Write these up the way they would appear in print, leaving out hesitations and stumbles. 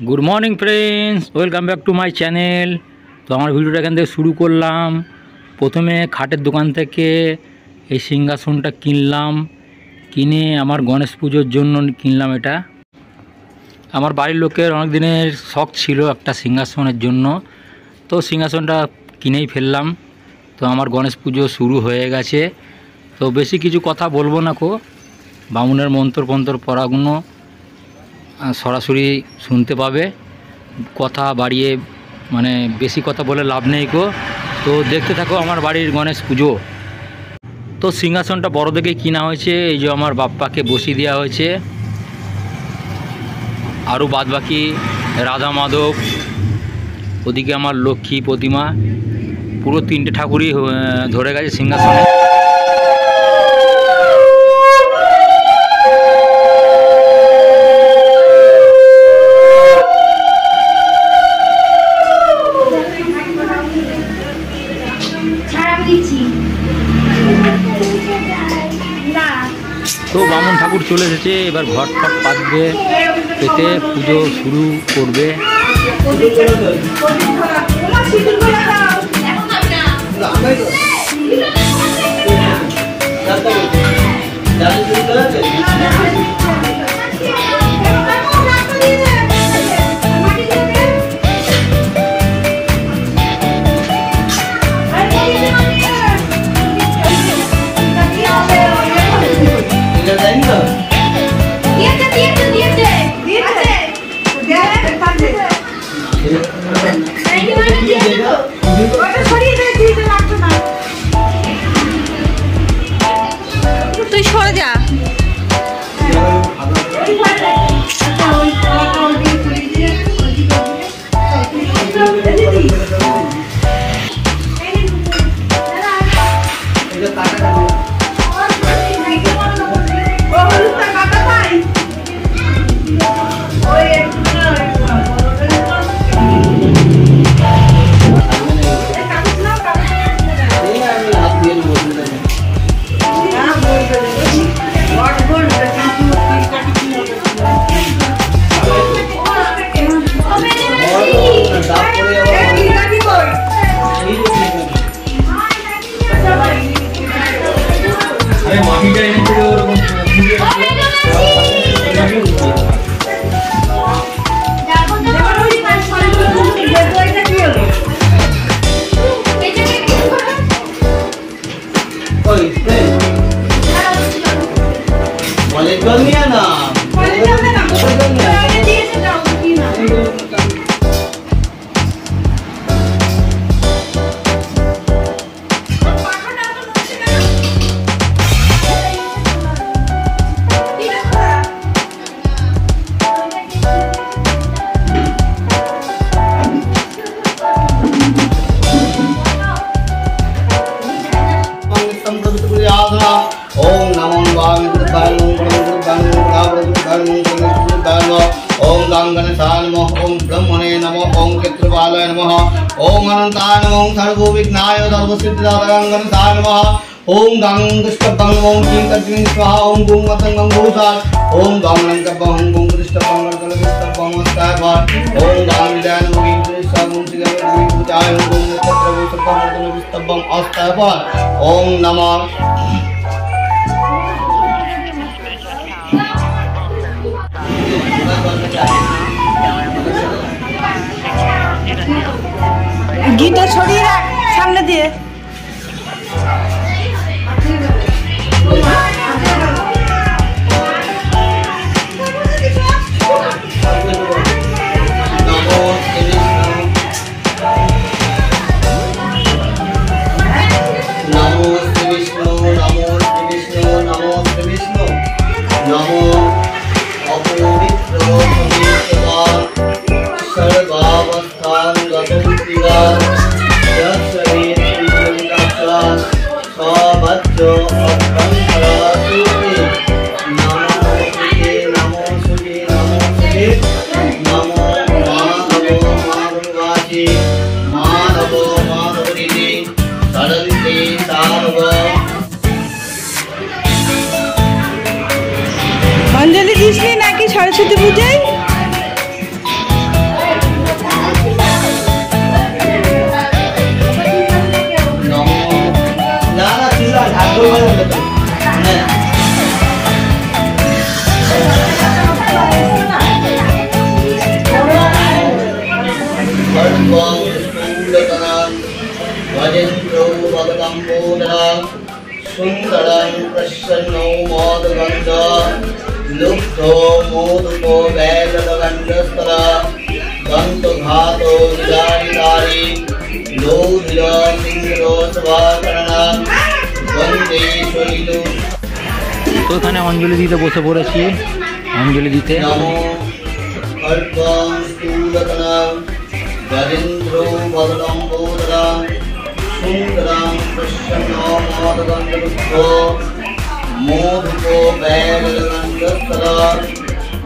Good morning friends, welcome back to my channel. तो हमारे भिडियोटा एखान शुरू करलाम। प्रथमे खाटेर दोकान थेके এই সিংহাসনটা কিনলাম, কিনে আমার গণেশ পুজোর জন্য কিনলাম। এটা আমার বাড়ির লোকের অনেক দিনের শখ ছিল একটা সিংহাসনের জন্য, তো সিংহাসনটা কিনেই ফেললাম। তো আমার গণেশ পুজো শুরু হয়ে গেছে। তো বেশি কিছু কথা বলবো না কো, বামুনের মন্ত্র পড়াগুলো সরাসরি শুনতে পাবে। কথা বাড়িয়ে মানে বেশি কথা বলে লাভ নেই কো। তো দেখতে থাকো আমার বাড়ির গণেশ পুজো। তো সিংহাসনটা বড় দেখে কিনা হয়েছে, এই যে আমার বাপ্পাকে বসিয়ে দেওয়া হয়েছে। আরও বাদবাকি রাধা মাধব, ওদিকে আমার লক্ষ্মী প্রতিমা, পুরো তিনটে ঠাকুরই ধরে গেছে সিংহাসনে। তো বামুন ঠাকুর চলে এসেছে, এবার ঘট ফট পাতবে, পেতে পুজো শুরু করবে। তুই সরে যা। ओम गंगणेशाय नमः, ओम ब्रह्मणे नमः, ओम क्षेत्रपालाय नमः, ओम अनंताय नमः, ओम सर्वविघ्नाय सर्वसिद्धिदाय गणेशाय नमः, ओम गंगष्टभं ओम किंकर्तृ स्वाहा, ओम गुं मतंगं भूषाय, ओम गंगणंकभं ओम गुं कृष्टभं गणकलविष्टभं मस्तायभाय, ओम गामिदाय नमः कृष्णं सिगमं पूजाय, ओम गुं नक्षत्रभं गणकलविष्टभं अस्तायभाय, ओम नमः। গিটা ছড়িয়ে রাখ সামনে দিয়ে। अंजलि दिसनी ना कि सरस्वती पूजाय बदलम्बोदरं सुन्दरं प्रसन्नो मोदगन्ध लुब्धो मोदको वैदगन्धस्तरा दन्तघातो निदारितारि लोधिरो सिंहरो सभाकरणं वन्दे शैलो। তো এখানে অঞ্জলি দিতে বসে পড়েছি, অঞ্জলি দিতে। नमो खड्गं स्थूलतनं गजेन्द्रो वदलम्बोदरं सुन्दरं प्रसन्नो मोदगन्धलुब्धो मोदको वैदगन्धस्तरा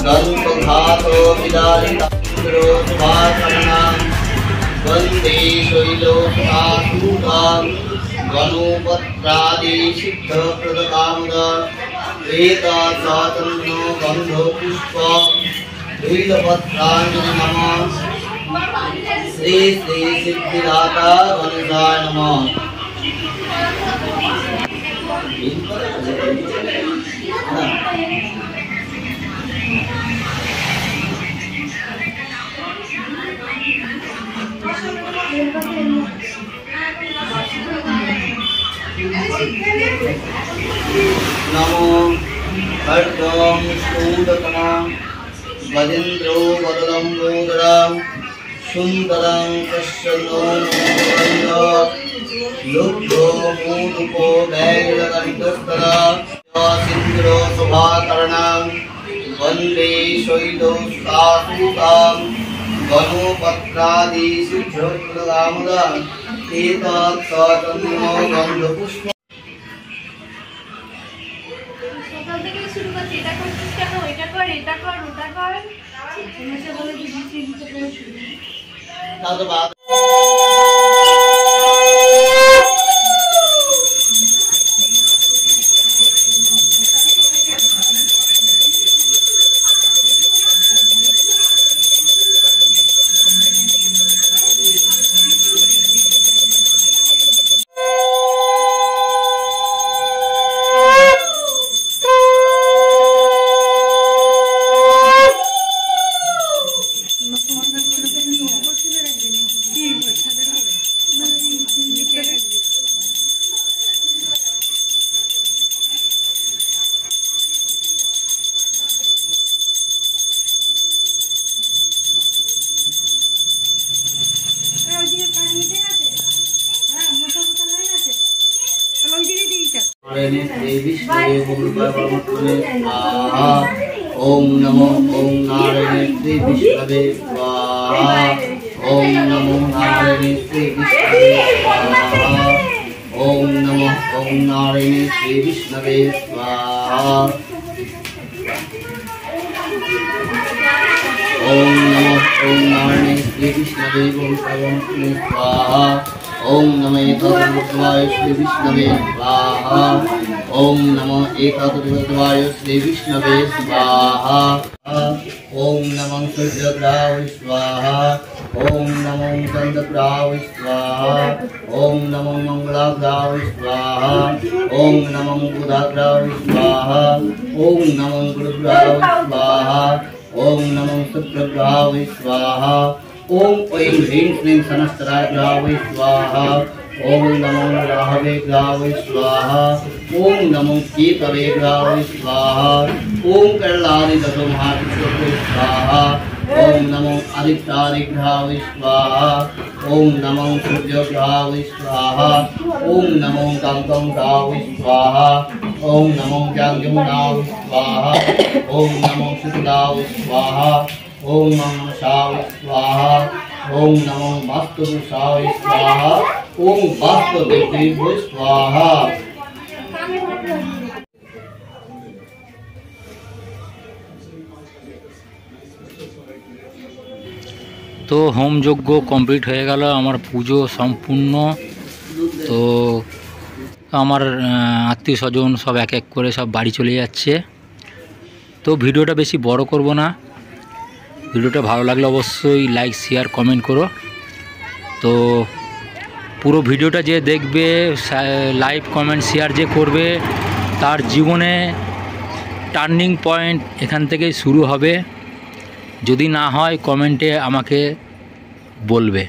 दन्तघातो विदारितारो शुभाकरणं वन्दे शैलोकतासूतं गणोपत्रादि सिद्धप्रदकामुदं एतत्सातन्नो गन्धो पुष्प लीलपत्राञ्जलि नमः श्री श्री सिद्धिदाता गणेशाय नमः। नमो खड्गं स्थूलतनं गजेन्द्रो वदलम्बोदरं सुन्दरं प्रसन्नो मोदगन्ध लुब्धो मोदको वैदगन्धस्तरा सिंहरो शोभाकरणं वन्दे शैलोकतासूतं गणोपत्रादि सिद्धप्रदामुदं एतत्सातन्नो गन्धपुष्प। সকাল থেকে শুরু করছি, এটা করছিস কেন, এটা কর, এটা কর, ওটা কর। তোমাকে বলে যে দিচ্ছি দিতে করে শুরু। তাহলে বাদ ओम नमो ओम नारायण श्री विष्णवे स्वाहा। ओम नमो नारायण श्री विष्णवे स्वाहा। ओम नमो ओम नारायण श्री विष्णवे स्वाहा। ओम नमो ओम नारायण श्री विष्णवे स्वाहा। ओम नमो एतद्देवाय श्री विष्णवे स्वाहा। ओम नमो एतद्देवाय श्री विष्णवे स्वाहा। ओम नमो सूर्यग्राव स्वाहा। ओम नमो चंद्रग्राव स्वाहा। ओम नमो मंगलाग्राव स्वाहा। ओम नमो बुधग्राव स्वाहा। ओम नमो गुरुग्राव स्वाहा। ओम नमो शुक्रग्राव स्वाहा। ओम ऐं ह्रीं क्लीं सहस्राग्राव स्वाहा। ओम नमो राहवे ग्राव स्वाहा। ओम नमो केतवे ग्राव स्वाहा। ओम कर्लादि दशमहाविष्णु स्वाहा। ओम नमो आदित्यादि ग्राव स्वाहा। ओम नमो सूर्य ग्राव स्वाहा। ओम नमो गंगम ग्राव स्वाहा। ओम नमो जंगम स्वाहा। ओम नमो शुक्लाव स्वाहा। ओम नमो शाव स्वाहा। ओम नमो वास्तुशाव स्वाहा। ओम वास्तुदेवी स्वाहा। তো হোম যজ্ঞ কমপ্লিট হয়ে গেল, আমার পুজো সম্পূর্ণ। তো আমার আত্মীয় স্বজন সব এক এক করে সব বাড়ি চলে যাচ্ছে। তো ভিডিওটা বেশি বড় করব না, ভিডিওটা ভালো লাগলে অবশ্যই লাইক শেয়ার কমেন্ট করো। তো পুরো ভিডিওটা যে দেখবে, লাইক কমেন্ট শেয়ার যে করবে, তার জীবনে টার্নিং পয়েন্ট এখান থেকেই শুরু হবে। যদি না হয় কমেন্টে আমাকে বলবে।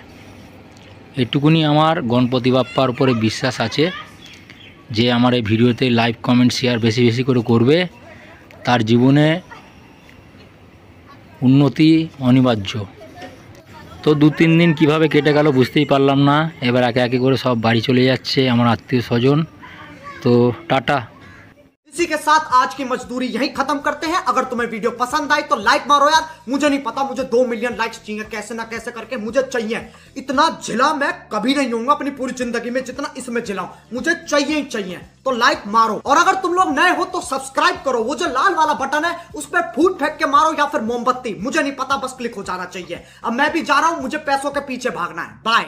এটুকুনি আমার গণপতি বাপ্পার উপরে বিশ্বাস আছে। যে আমার এই ভিডিওতে লাইক কমেন্ট শেয়ার বেশি বেশি করে করবে, তার জীবনে উন্নতি অনিবার্য। তো 2-3 দিন কিভাবে কেটে গেল বুঝতেই পারলাম না। এবার একে একে করে সব বাড়ি চলে যাচ্ছে আমার আত্মীয় স্বজন। তো টাটা। इसी के साथ आज की मजदूरी यहीं खत्म करते हैं। अगर तुम्हें वीडियो पसंद आई तो लाइक मारो यार। मुझे नहीं पता, मुझे 2 मिलियन लाइक्स चाहिए, कैसे ना कैसे करके मुझे चाहिए। इतना झिला मैं कभी नहीं होऊंगा अपनी पूरी जिंदगी में जितना इसमें झिलाऊं, मुझे चाहिए ही चाहिए। तो लाइक मारो, और अगर तुम लोग नए हो तो सब्सक्राइब करो। वो जो लाल वाला बटन है उस पर फूट फेंक के मारो या फिर मोमबत्ती, मुझे नहीं पता, बस क्लिक हो जाना चाहिए। अब मैं भी जा रहा हूं, मुझे पैसों के पीछे भागना है। बाय।